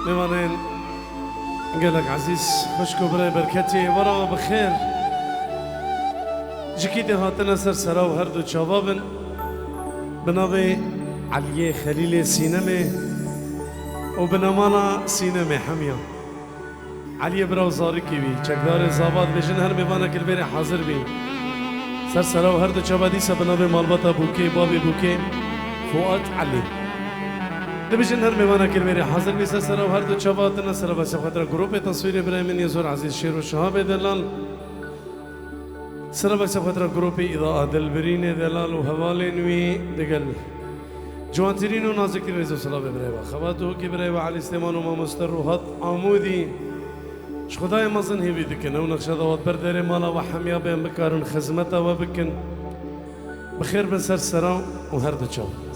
میمانین قالك عزيز خوشكو براي بركتي ورا بخير جكيتي هاتنا سرسرا وهردو شبابن بنابي علي خليل سينمي وبنمانا سينمي حمية علي براو زاركي بي چكدار زاباد بجن هر ميوانا كالبيري حاضر بي سرسرا وهردو شباديسا بنابي مالبطا بوكي بابي بوكي فؤاد علي دبجن هر میوانه کلمه حاضر بیست سر و هر دو چوبات نسر بس خاطر گروه تصویر برای من یزور عزیز شیر و شهاب دلال سر بس خاطر گروه اضاءة دلبرین دلال و حوالین وی دقل جوانترین و نازکترین رزق صلاب برای خواتو کی برای علی استمان و ما مستروحات عمودی خدای مزن هی بیدکن و نقشه دوات بردار مالا و حمیا بین بکارن خدمت و بکن بخیر بن سر سرا و هر دو چوب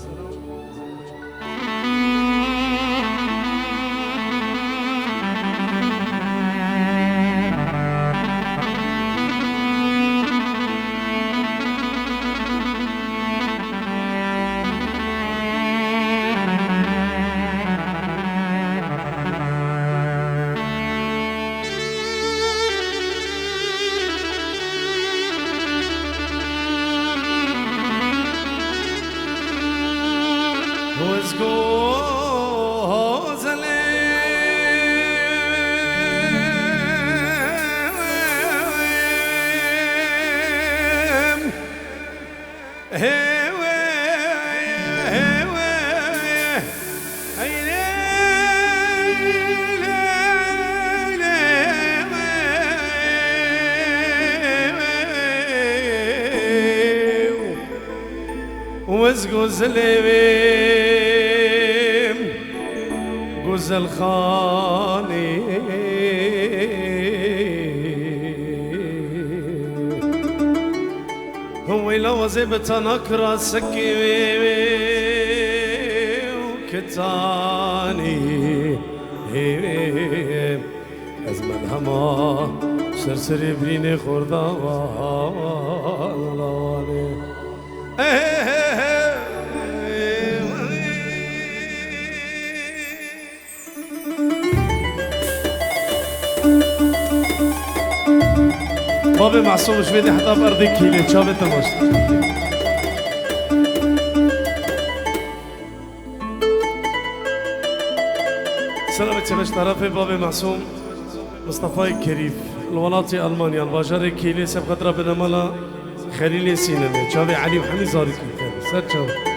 غزلیم غزل خانی هو لوزي بتنكر سكي وكتاني أزمن هما سرسري بريني خردواني بابي معصوم شويدي حتى بأرضي كيلي شابت المشت سلامت سبش طرفي بابي معصوم مصطفى كريف الولاطي ألمانيا الباجر كيلي سب خطرة بنمالا خليل سينمي شابي علي وحمي زاري كيلي سر شاب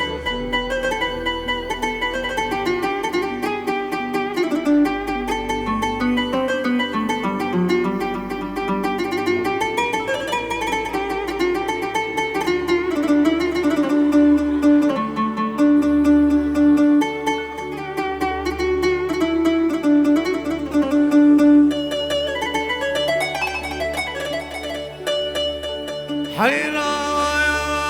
حيران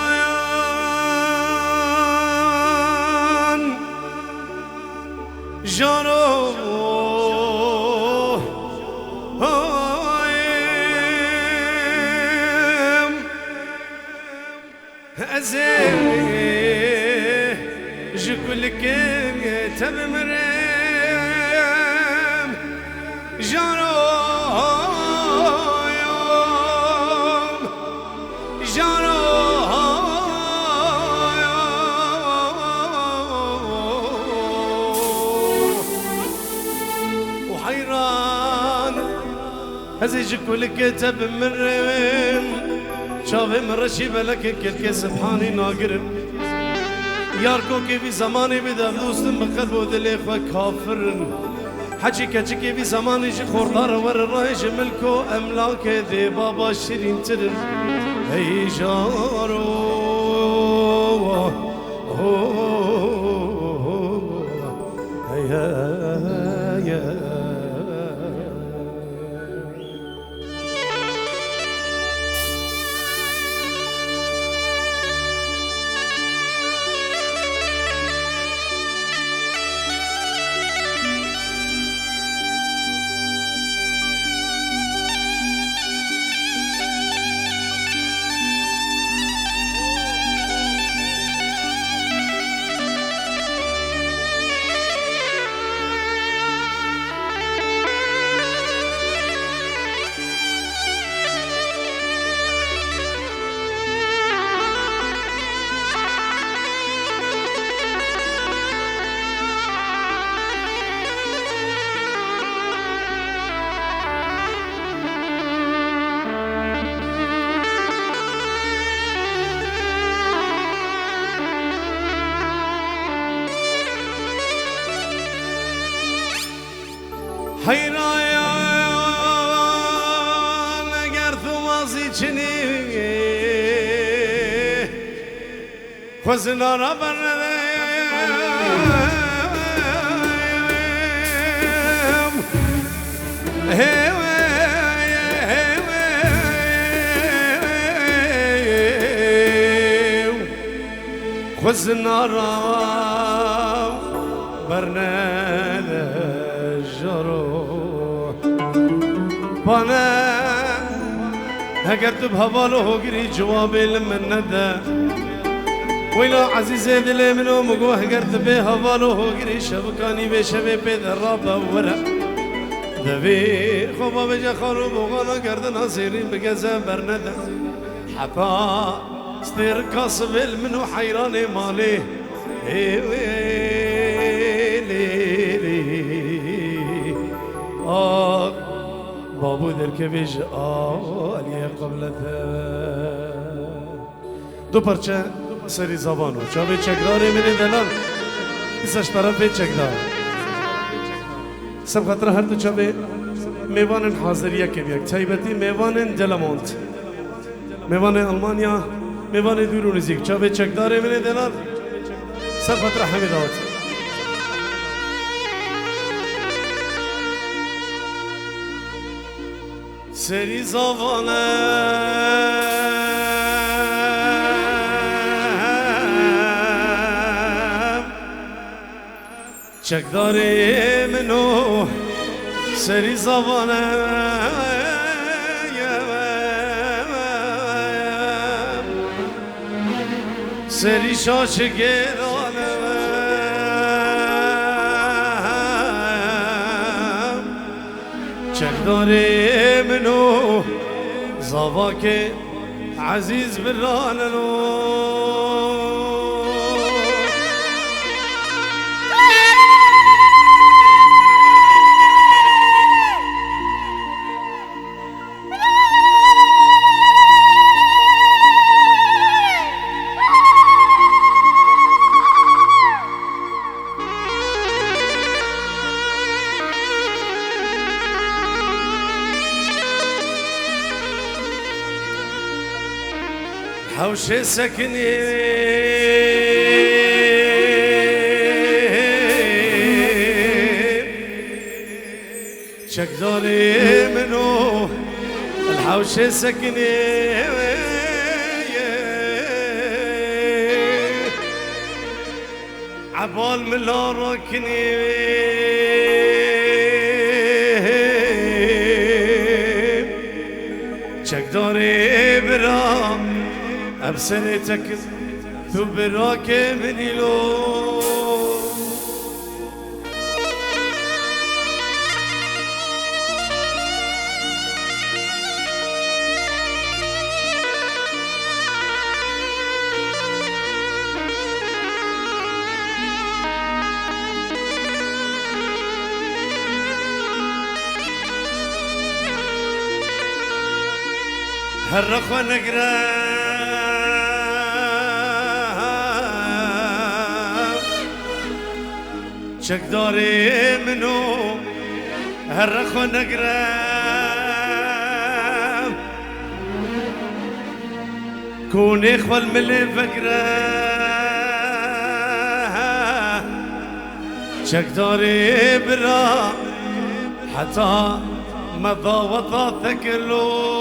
جانو أزيه جكل كم تبمرم جانو هزيج كل كتب مرم شافي مرشي بلك كل سبحاني ناقرم ياركو كيفي زماني بدأ دوستم بقلب ودلي خوا كافر حجي كجي في زماني جي خوردار ور رايج ملكو املاك ذي بابا شيرين ترن هي جارو هيا حیران اگر تو مازی چنی خوزنا را برنده خوزنا را برنده جارو بانا اگر تو بحوالو هو گری جوابی لمن نده ویلا عزیز دل منو مگو اگر تو به حوالو هو گری شبکانی به شبه پید رابا ورا دوی خوبا بجا خارو بغانا گردنا سیرین بگزه برنده حپا ستیر کاسبل منو حیران مالی بابو در که بیش آلیه قبلته دو پرچه سری زبانو چاوی چکداری منی دلان ایساش طرف چکدار سب خطره هر دو چاوی میوان حاضریه که بیک چایبتی میوان دلمونت میوان المانیا میوان دورو نزیک چاوی چکداری منی دلان سب خطره همی داوت سری زبانه چکداری منو سری زبانه سری شاش گرانه چکداری منو زوا که عزیز براننو حوش سكني شكداري منو الحوش سكني عبال من لا ركني شكداري برا أبسنتك ثم براك مني لو هرخ ونقرأ شكداري منو هرخ ونقرأ كون إخوة الملي فقرة شكداري برا حتى مضى وطاثك له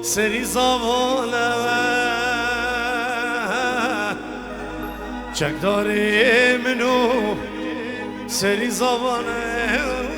سري زوالا چکداری منو سری زبانه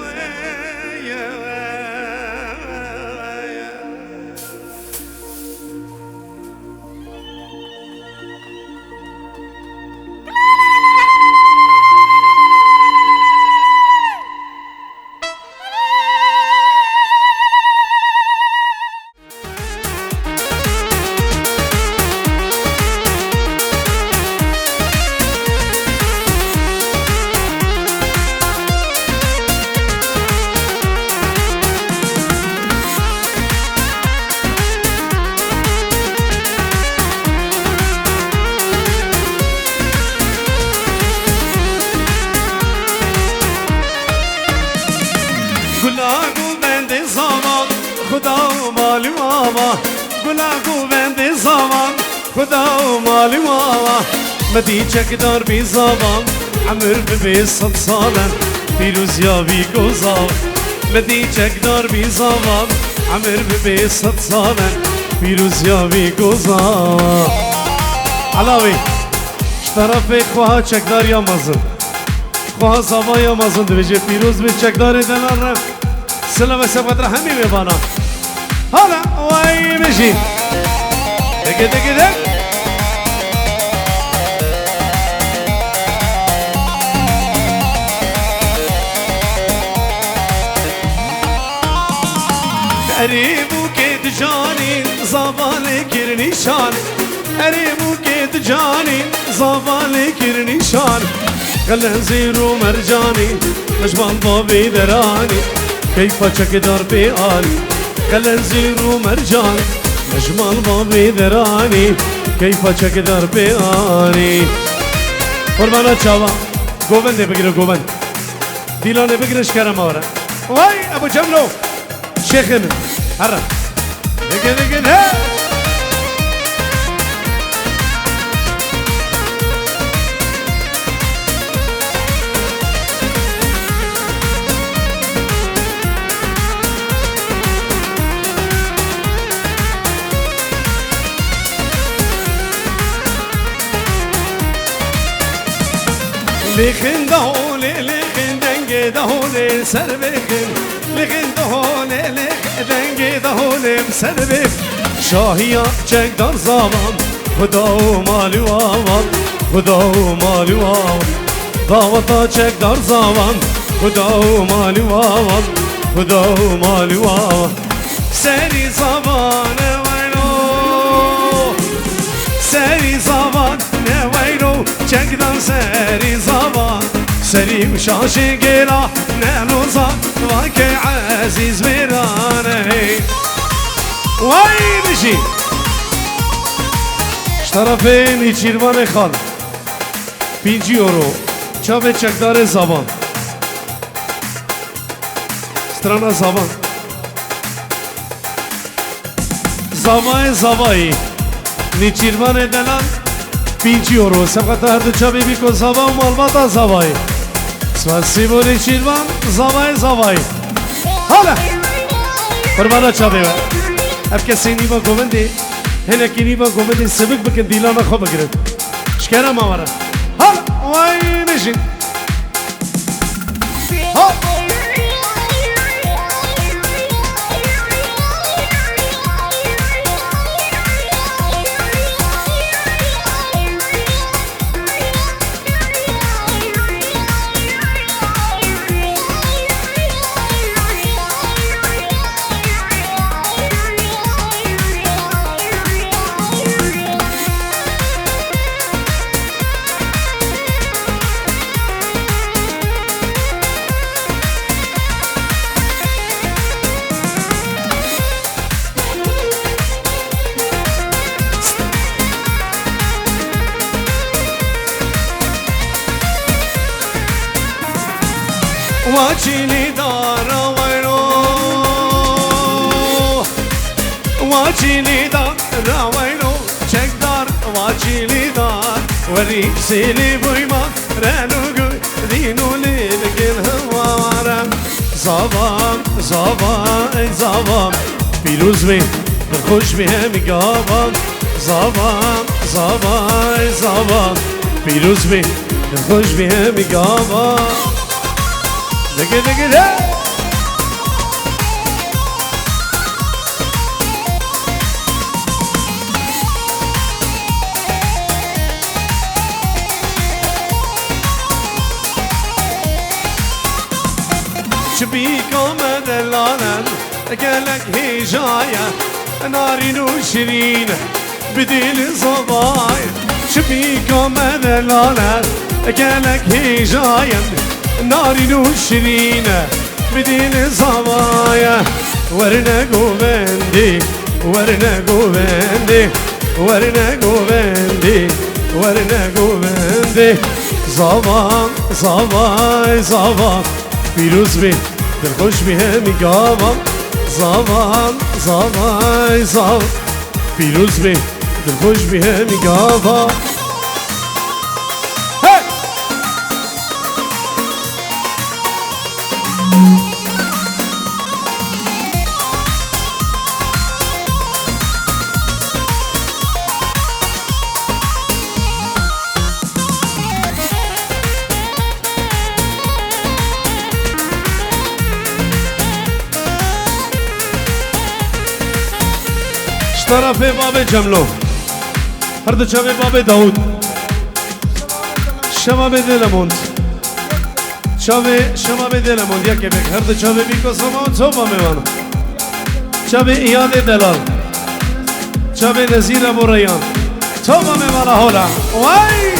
خدا و مالی ماما گلا گوبند زمان خدا و مالی ماما مدی چکدار بی زمان عمر ببی 100 سالن پیروز یابی گوزان مدی چکدار بی زمان عمر ببی 100 سالن پیروز یابی گوزان علاوی طرف خواه چکدار یا مزن خواه زبا یا مزن دویجه پیروز بی چکدار دلان رفت سلام سبقت را همی میبانا حالا وای بشی دگه دگه دگ قریبو که جانی زبان کرنی شان قریبو که جانی زبان کرنی شان قلن زیرو مرجانی مجمال بابی درانی كيف چکدار بی آلی قلن زیرو مرجان مجمال بابی درانی كيف چکدار بی آلی قربانا چاوا گوبنده بگیره گوبند دیلانه بگیرش کرم آره وای ابو جملو شیخ من هره بگه بگه نه لخن دهونه لخن دنگ دهونه سر بخن لخن دهونه لخن دنگ دهونه سر بخن شاهیا چکدار زمان خدا و مالی و آوان خدا و مالی و آوان دعوتا چکدار زمان خدا و مالی و آوان خدا و مالی و آوان سری زمان وینو سری زمان وینو چکدار سری زمان سری مشاش گیرا نلوزا واکه عزیز میرانه وای بشی طرفین چیروان خال 5 یورو چاپ چکدار زبان strana زبان زبان زبایی نیچیروان دلان 5 یورو سبقت هر دو چاپی بیکن زبان و مالباتا زبایی سپاسیبو نیچیروان زبان زبایی حالا قربانا چاپی و اف کسی نیبا گومندی هنه که نیبا گومندی سبک بکن دیلانا خوب بگرد شکرم آورم حالا وای نشین واچینی دارا وینو واچینی دارا وینو چکدار واچینی دار وری سیلی بویما رنو گوی دینو لیلگین هوارم زبان زبان زبان پیروز بی خوش بی همی گابان زبان زبان زبان پیروز بی خوش بی همی گابان دگه دگه ده چبی کامد لانن گلک هیجایه نارین و شیرین بدیل زبای چبی کامد لانن گلک هیجایه نارين وشرينة بدين زوايا ورنا قوبندي ورنا قوبندي ورنا قوبندي ورنا قوبندي زبان زبان زبان پیروز بی دلخوش بی همی گابان زمان زمان زمان پیروز بی دلخوش بی همی گاوا طرف باب جملو هر دو چاوه باب داود شمام دلموند شمام دلموند یکی بک هر دو چاوه بیکو سامان توبا میوانو چاوه ایاد دلال چاوه نزیر ابو ریان توبا میوانا حالا وای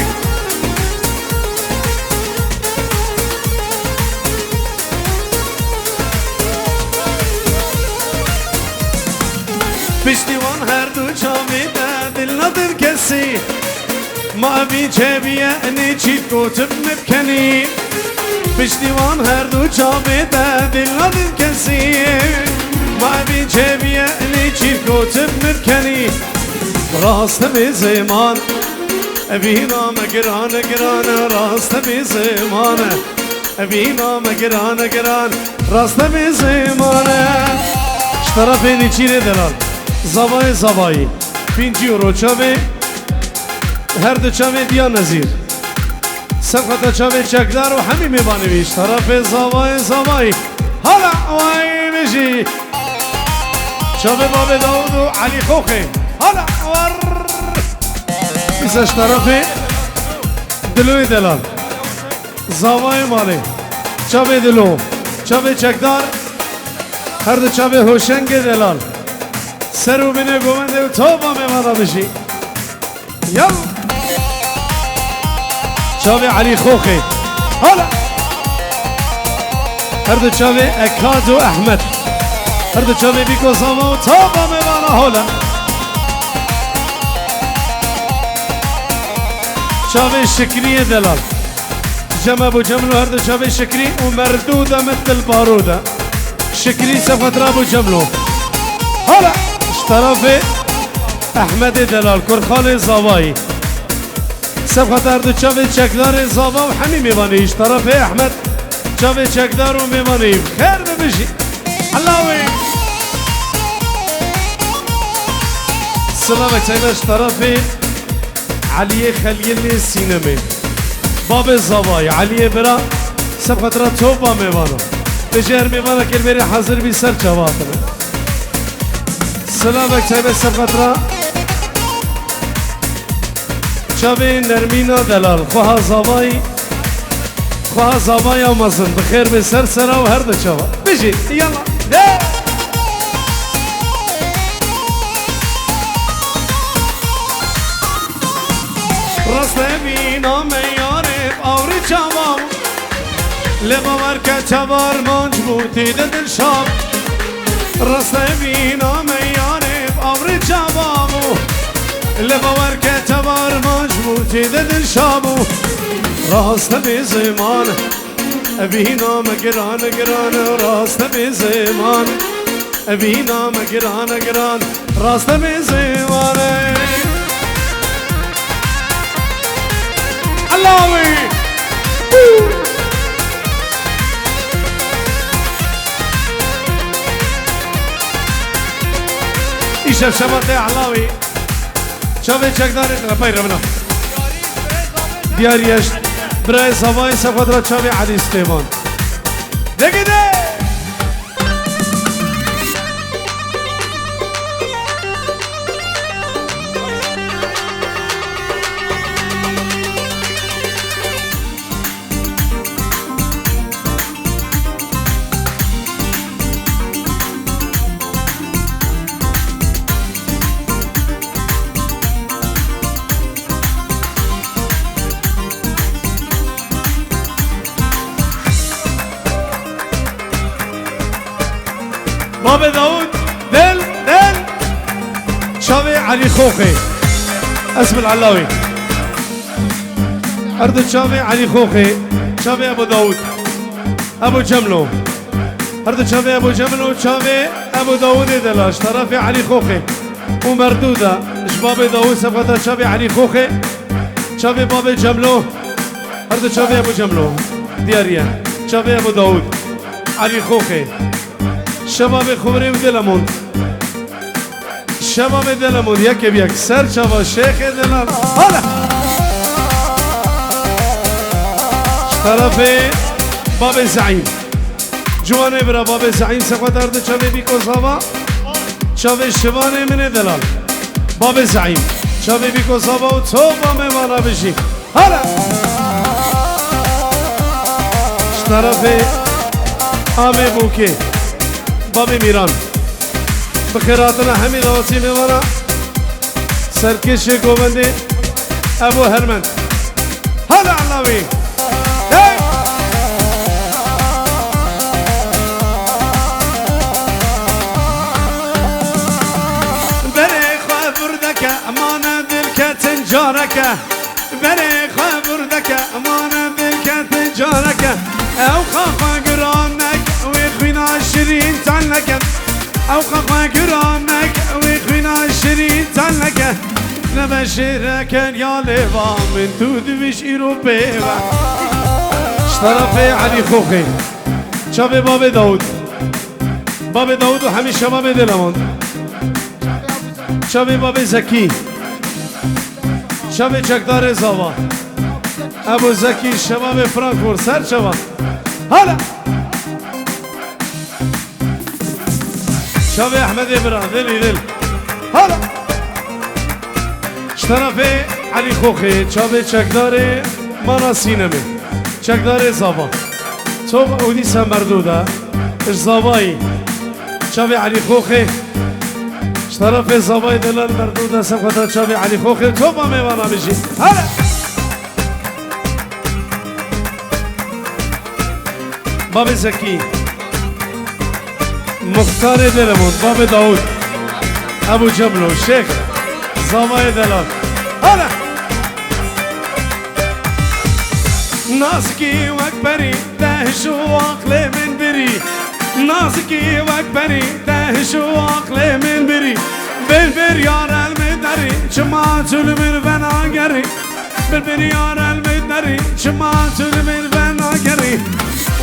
پشتیوان هر دو چاوی ده دل ندر کسی ما بی چه بیعنی چی کتب مبکنی پشتیوان هر دو چاوی ده دل ندر کسی ما بی چه بیعنی چی کتب مبکنی راست بی زمان بینا مگران گران راست بی زمان بینا مگران گران راست بی زمان طرف نیچیر دلال زوای زوایی 5 یورو چاوه هر دو چاوه دیا نزیر سقط چاوه چکدار و همی میبانویش طرف زوای زوایی حالا وای بشی چاوه باب داود و علی خوخه حالا ور بیسش طرف دلوی دلال زوای مالی چاوه دلو چاوه چکدار هر دو چاوه هوشنگ دلال سرو بینه گومنده و توبا میمانا بشی یل چاوه علی خوخه حالا هر دو چاوه اکاد و احمد هر دو چاوه بیکو ساما و توبا میمانا حالا چاوه شکری دلال جمع بو جملو هر دو چاوه شکری و مردوده مثل باروده شکری سفت را بو جملو حالا طرف احمد دلال کرخال زاوایی سبخت اردو چاوه چکدار زاوا و همی میوانیش طرف احمد چاوه چکدار و میوانیم خیر ببشی علاوی سلام اکتایمش طرف علی خلیل سینمه باب زاوایی علی برا سبخت را توبا میوانو بجر میوانه که بری حاضر بی سر چواتنه سلام اکتایب سبقت را چاوه نرمینا دلال خواه زابای و مزن بخیر به سر سرا و هر دو چاوه بشی یلا ده راست بینا میاره آوری چاوه لباور که چوار منج بودی دل شاب راست بینا میاره آوری چوامو لباور که چوار منج بودی دل شابو راست بی زمان بینا مگران گران راست بی زمان بینا مگران گران راست بی زمان اللهوی ایشب شماته علاوی چاوه چکداری پای رمنا دیاریش برای سوای سفت را چاوه علی استیمان دیگه ده باب داود دل شاوي علي خوخي اسم العلاوي أرض شاوي علي خوخي شاوي أبو داود أبو جملو هردو شافي ابو جمل وشافي ابو داود دلاش طرفي علي خوخي ومردوده شباب داود سبقتا شافي علي خوخي شافي باب جملو هردو شافي ابو جملو دياريا شافي ابو داود علي خوخي شباب خبري ودلمون شباب دلمون يك بيك سر شباب شيخ دلم هلا طرفي باب زعيم جوانه برا باب زعيم سقط ارد شبه بيكو صابا شبه شبانه من دلال باب زعيم شبه بيكو صابا وصوبا ميوانا بشي هلا طرفي آمي بوكي باب ميران بخيراتنا حميد واسي ميوانا سرکش گوبندی ابو هرمن هلا علاوی بری خواه بردک امان دل تنجارک بری خواه بردک امان دل تنجارک او خواه گرانک وی خوینا شیرین تنلک او خواه گرانک وی خوینا شیرین تنلک نبشرك يا ليفا من تود مش إيروبيا اشترفي علي خوخي شابي باب داود وحمي شباب دلمان شابي باب زكي شابي چکدار زاوا ابو زكي شباب فرانكفورت سر شباب هلا شابي احمد ابراهيم دل هلا طرفه علی خوخی چابه چکدار مانا سینمه چکدار زابا تو اودی سمردوده اش زابایی چابه علی خوخی طرف زابای دلال مردوده سمخطا چابه علی خوخی تو با میوانا بشی هلا باب زکی مختار دلمون باب داود ابو جملو شیخ زابای دلال هلا نازكي واكبري دهش وعقلي من بري نازكي واكبري دهش وعقلي من بري بالبريار المدري جماعة من فناقري بالبريار المدري جماعة من فناقري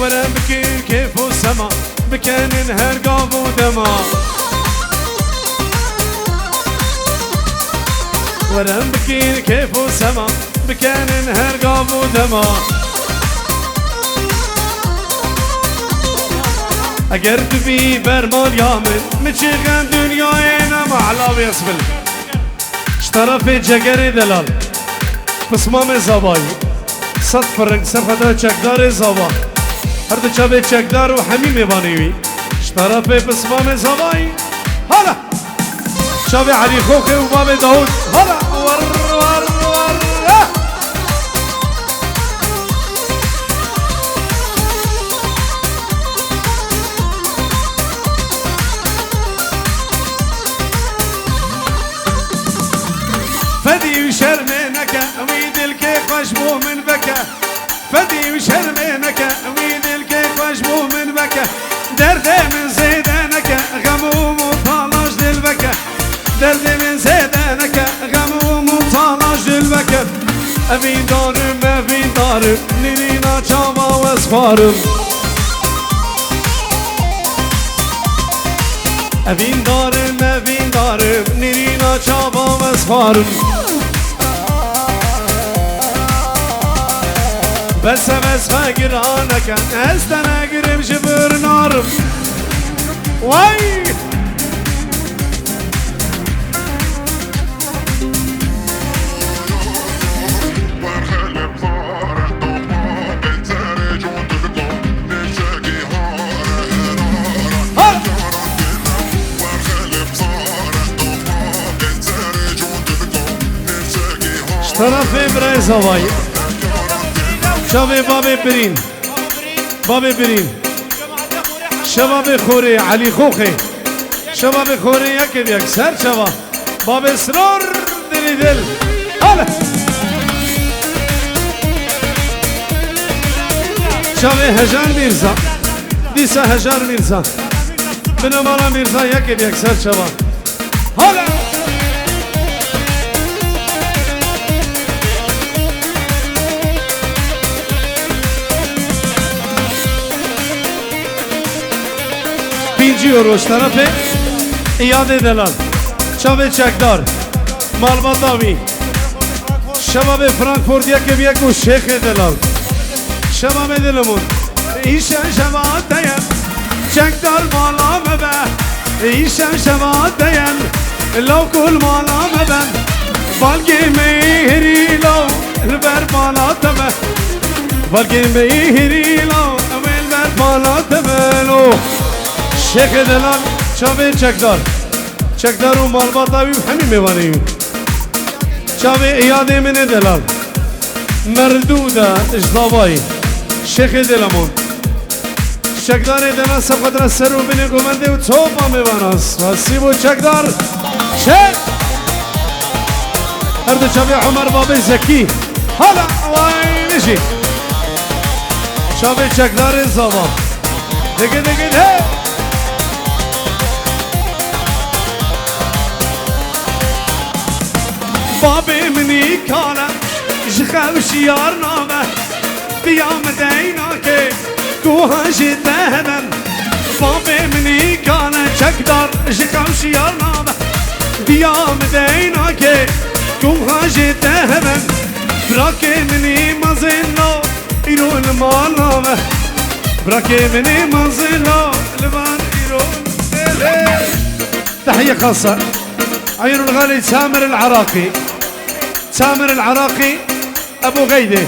ولا بكي كيف السما بكان انهر قاف ودما ورم بكين كيف وسما بكان انهر قاب ودما اگر تبي برمال يامن متشغل دنيانا معلا يسبل اشترف جگر دلال بسمام زاباي صد فرنگ سرفتا چکدار زابا هر دو چابه چکدار و حمیم بانیوی اشترف بسمام زاباي هلا شابه علي خوخي وباب داود هلا ور ور ور فدي وشرمينك ويد الكيك واشبوه من بكى فدي وشرمينك ويد الكيك واشبوه من بكى درد من زيدانك غموم وطالج للبكى درد من زيدانك غموم وطالج للبكى أبين دارم نينا چاوا واسفارم أبين دارم نينا چاوا واسفارم بس خاقرانك استنا قرب جبر نارم واي طرف برايز هواي شباب بابي برين شباب خوري علي خوخي شباب خوري يك سر شباب باب اسرار دل هلا شباب هجان ميرزا دیسا هجار میرزا بنامانا میرزا یکی بیکسر شبا حالا بینجی و روش طرفه ایاده دلال چاوه چکدار مالباتاوی شباب فرانکفورت یکی بیک و شیخ دلال شباب دلمون ایشن شباب دیم چکدار مالا مبه ایشن شباب دیم لو کل مالا مبن بالگی میهری لو البر مالا تبه بالگی میهری لو البر مالا تبه شیخ دلال چاوه چکدار و مالباتاوی همین میوانیم چاوه ایاده من دلال مردوده اجدابایی شیخ دلمون چکدار دلال سبقدر سر و بینه گمنده و توبا میواناست واسیب و چکدار شیخ هرده چاوه عمر باب زکی حالا وای نشی چاوه چکدار زابا دیگه ده بابي مني كان جخاوش يار نامه بيام ديناك كوها جدهن بابي مني كان چكدار جخاوش يار نامه بيام ديناك كوها جدهن براكي مني مزينو يرو المال نامه براكي مني مزينو المال يرو تحية خاصة عيون الغالي سامر العراقي أبو غيدة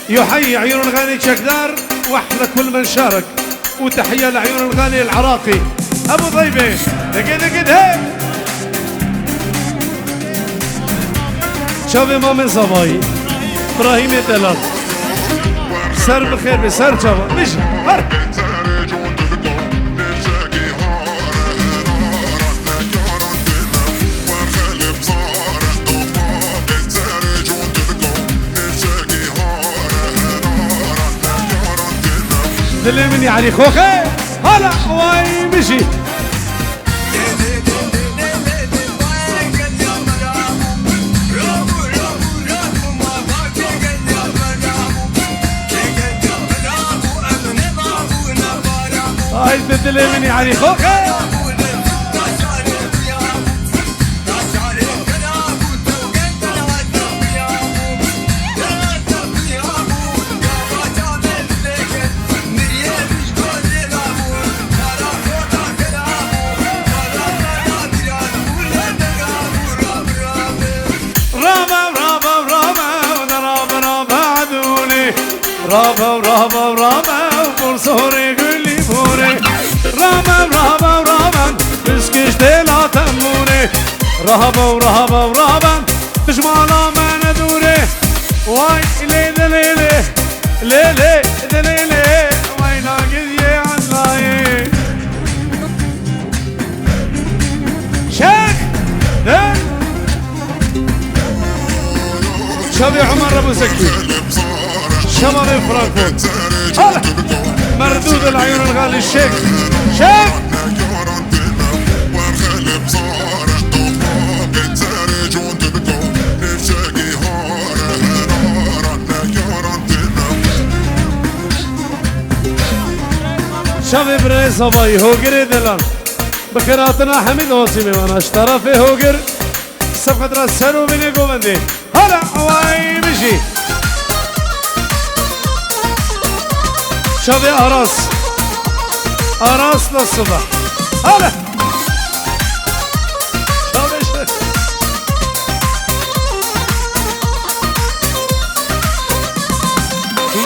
يحيي عيون الغالي شكدار وأحلى كل من شارك وتحية لعيون الغالي العراقي أبو ضيبة دقيت هيك شوف إمام الزباي إبراهيم الدلال سر بخير بسر شوف مش هر دلي مني علي خوخي هلا واي مشي هاي دلي مني علي خوخي رابا برسوري قولي بوري رابا بسكش ديلا تموري رابا تجمالا ما ندوري واي ليلي واي ناقض يعزلاي شيخ شبي عمر ابو زكي شباب فرانكفورت هلا مردود العيون الغالي الشيخ شيخ شباب رئيس هواي هوجر دلان بخيراتنا حميد وصيمي وانا اشترى في هوجر سبقت رسلوا بني قومندي هلا هواي مشي شوفي أراس للصبح هلا شوفي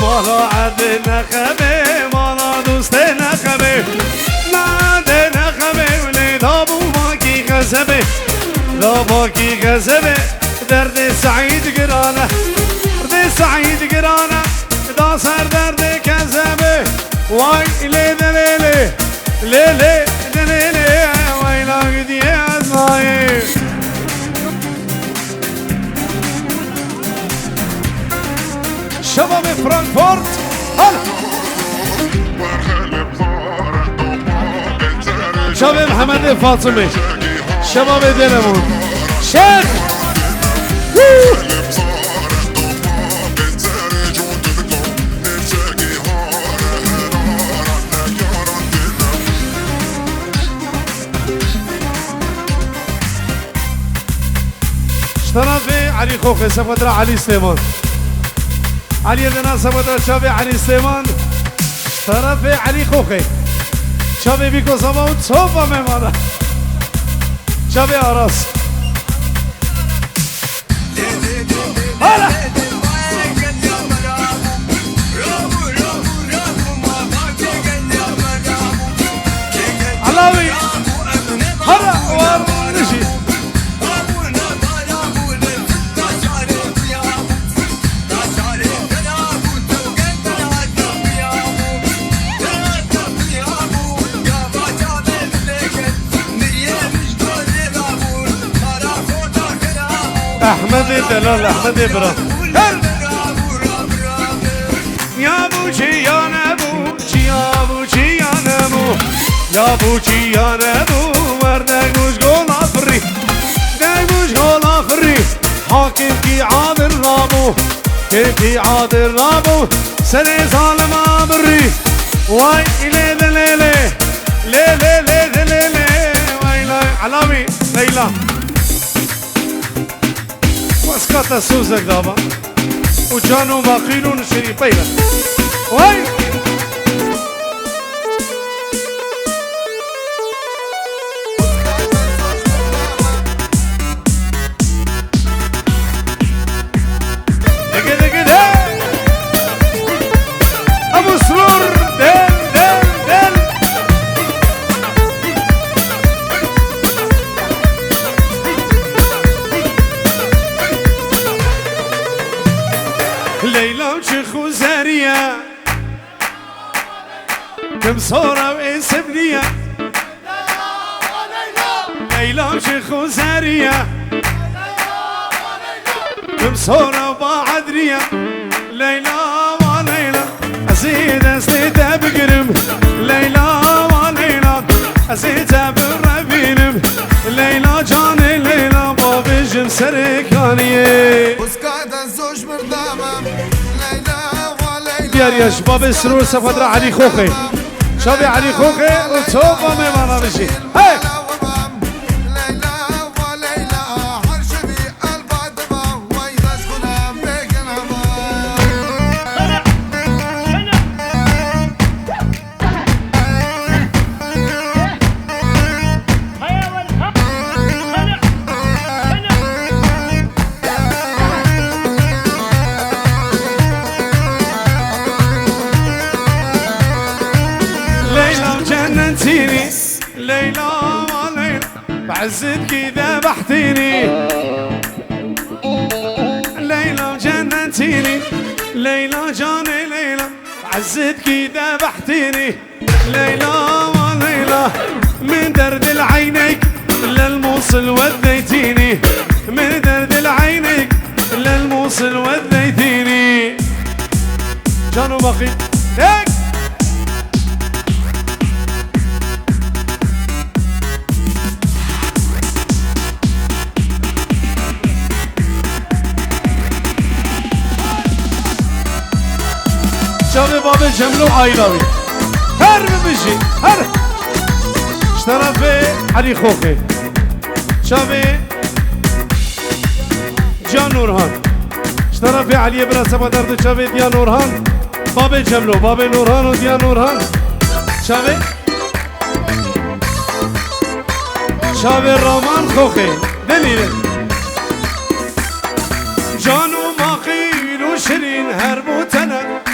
مالا عدنا خبي مالا دوستنا خبي نادنا خبي ولي دابو باكي غزبي داباكي غزبي درد سعيد قرانه درد سعيد قرانه دا سر درد كذبه واي ليلي واي لاقد يا زاي شباب فرانكفورت هلا شباب محمد فاطمي شباب دلمون شيخ اشترى علي خوخي سفترة علي سليمان علي لنا سفترة شابي علي سليمان اشترى علي خوخي شابي بيكو سما وتصوبة ميمانا شابي أراس هلا علاوي هلا ورنشي احمد دلال احمد ابراهيم يا بوجي يا نبوجي يا بوجي يا نبو يا بوجي يا نبو وردك مش قول افري دك مش قول افري حاكم كي عادل رابو كي عادل رابو سنة ظالم امري واي ليلة ليلة ليلة ليلة ليلة ويلي علامي ليلى اسكاتا سوزك دابا وجانو باقيلون شريفينا واي ابو سرور دل دل دل ليلى وشيخ وزارية كمصورة وإنسبنية ليلى وشيخ وزارية كمصورة وبعدرية ليلى وليلى أزيد أزيدها بقرب ليلى وليلى أزيدها بالربينب ليلى جاني ليلى بابي جم سركانية ديار يا شباب السرور سفدرة علي خوخي شابي علي خوخي وتوبة ميمانا بشي هاي ليلى وليلى بعزتك ذبحتيني ليلى وجننتيني ليلى جاني ليلى بعزتك ذبحتيني ليلى وليلى من درد العينيك للموصل وديتيني من درد العينيك للموصل وديتيني جانو باقي هيك شابي بابي جملو عايلاوي هرب بشي هرب اشترى في علي خوخي شابي جان نورهان اشترى في علي ابن سبادرد شابي ديان نورهان بابي جملو بابي نورهان وديان نورهان شابي شابي رامان خوخي دليل جانو ماقيل وشرين هربو تنك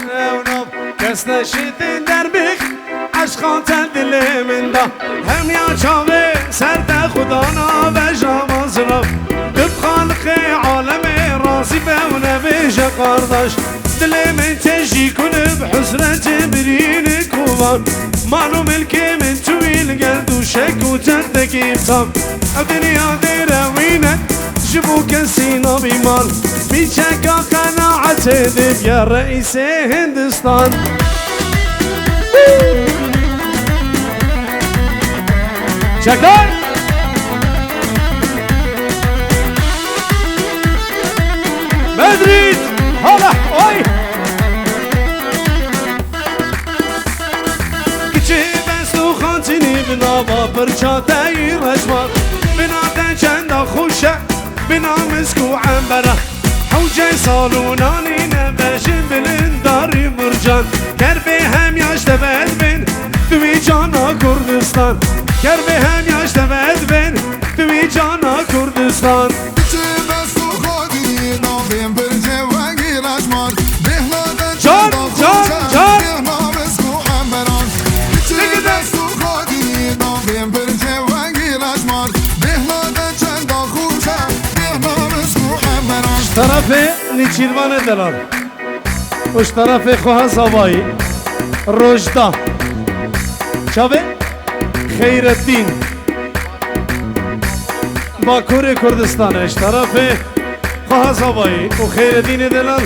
کس نشیدی در بیخ عشقان دل من دا هم یا چاوه سرد خدا نا جاماز را دب خالق عالم راضی به و نبیش قارداش دل من تجی کنه بحسرت برین کوبان مانو ملکی من تویل گرد و شک و تردکی بتام دنیا دیروینه جبو کسی نبیمال بیچکا قناعت دب یا رئیس هندستان شكرا مدريد هلا وي كچه بستو خانتینی بنا با پرچاتای رجمار بنا دنچند خوشه بنا مسکو عنبره حوجه سالونانی نبشن بلنداری مرجان کربه هم یاش دبد بین توی جانا کردستان کربه هم یاش دبد بین توی جانا کردستان جان جان جان طرف نیچیروان دلال اش طرف خواه زبایی رجدا چاوه خیرالدین باکور کردستانش طرف خواه زبایی و خیرالدین دلال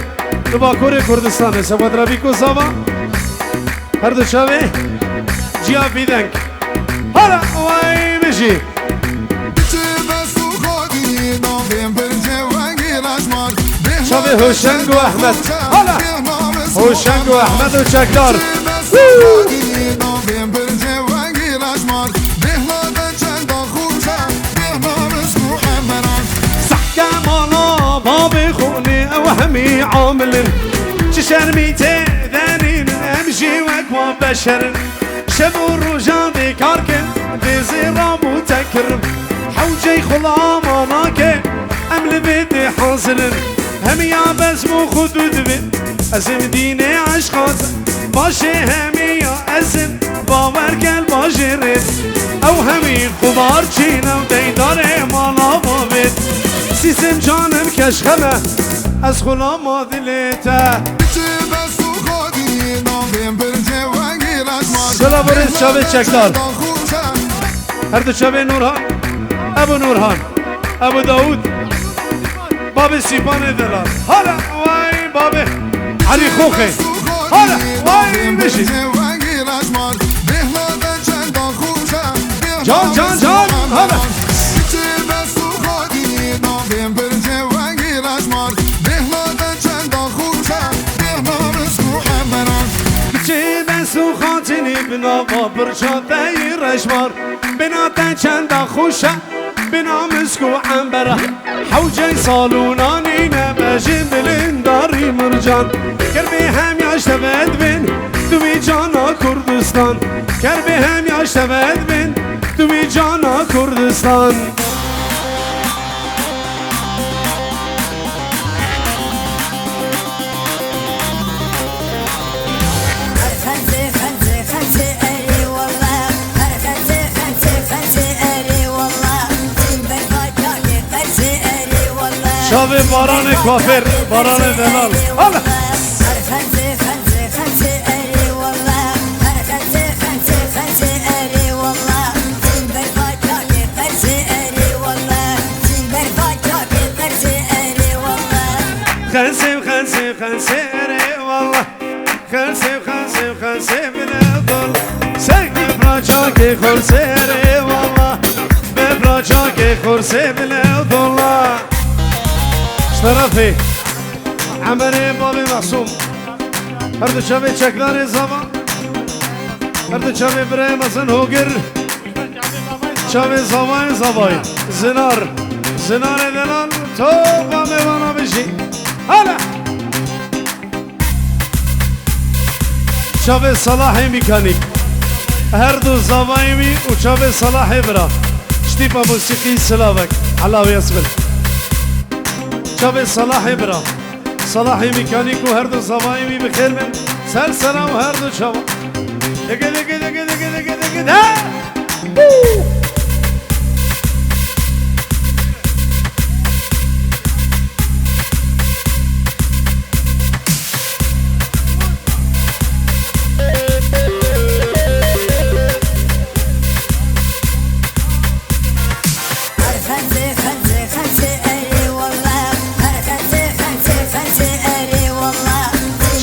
باکور کردستانه سباد ربی کو زبا هر دو چاوه جیا بیدنگ حالا وای بشی شبه هوشنگ و احمد حالا هوشنگ و احمد و چکدار سحکم آلا باب خونه او همی عاملن چه شرمیته دنین امشی وکوا بشرن شب و روژان دیکار کن دیزی رامو تکرم حوجی خلامانا که امل بیدی حاصلن همی یا بزمو خودو دوید ازم دین عشقات باشه همی یا ازم باور کل باشه رید او همی خوبار چینم دیدار مالا بابید سیسم جانم کشخمه از خلا ما دلیتا سلا برید شابه چکدار هر دو شابه نورهان ابو نورهان ابو داود باب سیپان دلال حالا وای باب علی خوخه حالا وای بشید جان جان جان حالا چه بسو خاطینی بنا با برشاده رشمار بنا چند خوشه بنا مسکو عنبره حوجه سالونانی نبشین بلنداری مرجان کربه هم یاش دبد بین توی جانا کردستان کربه هم یاش دبد بین توی جانا کردستان شابه باران کافر باران دلال حالا خنسي خنسي خنسي والله خنسي خنسي خنسي بنضل سكي براجاكي خرسي والله ببراجاكي خرسي بنضل اشترافي عمري بابي معصوم هردو شابي چكداري زمان هردو شابي برای مزن هوگر شابي زمان زباي زنار زنار دلال تو قامي وانا بشي هلا شابي صلاحي ميكانيك هردو زبايمي و شابي صلاحي برا شتيبا موسيقي سلاوك علاوي يسبل شابي صلاحي برا صلاحي ميكانيك و هردو زبايمي بخير من سلسلة و هردو شابا دقي دقي دقي دقي دقي دقي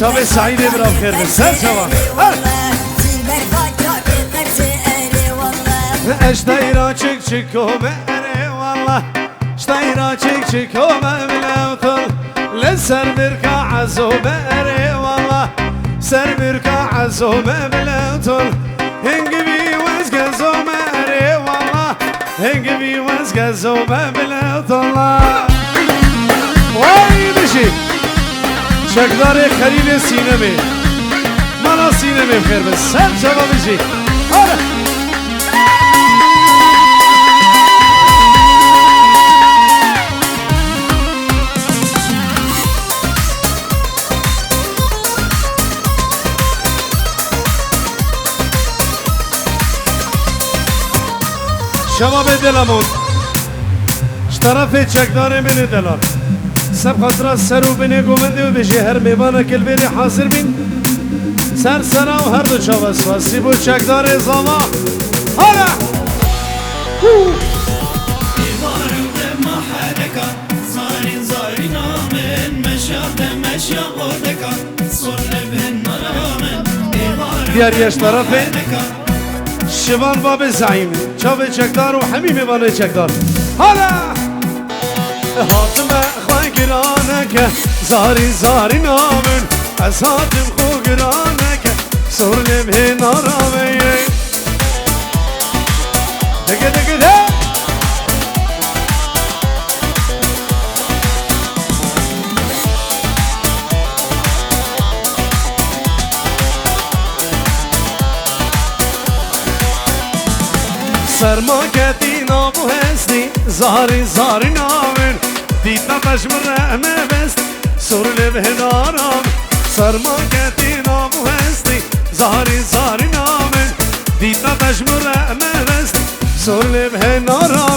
شابه سعيد ابراهيم خير بالسر شباب اشتايرا چك چكو مهري والله اشتايرا چك چكو مبلوتل لسر بركا عزو مهري والله سر بركا عزو مبلوتل هنگبي وزگزو مهري والله هنگبي وزگزو مبلوتل وای بشي شكدار خليل سينمي مانا سينمي بخير بس سر شباب بشي شباب دلمون طرف چکدار من دلار سب خاطر سرو بینه گومنده و بجی هر میوانه کل بیری حاضر بین سر سرا و هر دو چاوست و سیبو چکدار زاما حالا دیوارو به محرکا زارین زارین آمن مشاق مشاق اردکا سرن بهن نرامن دیاریش طرفه شوان باب زعیم چاو چکدار و همین میوانه چکدار حالا هاتم خواه گرانه که زاری زاری نامن از هاتم خواه گرانه که سرن به نارامه دگه دگه ده سرما کتی نابو هستی زاری زاری نامن دیتا پشم رحمه بست سرل به نارام سرما کتی نابو هستی زاری زاری نامن دیتا پشم رحمه بست سرل به نارام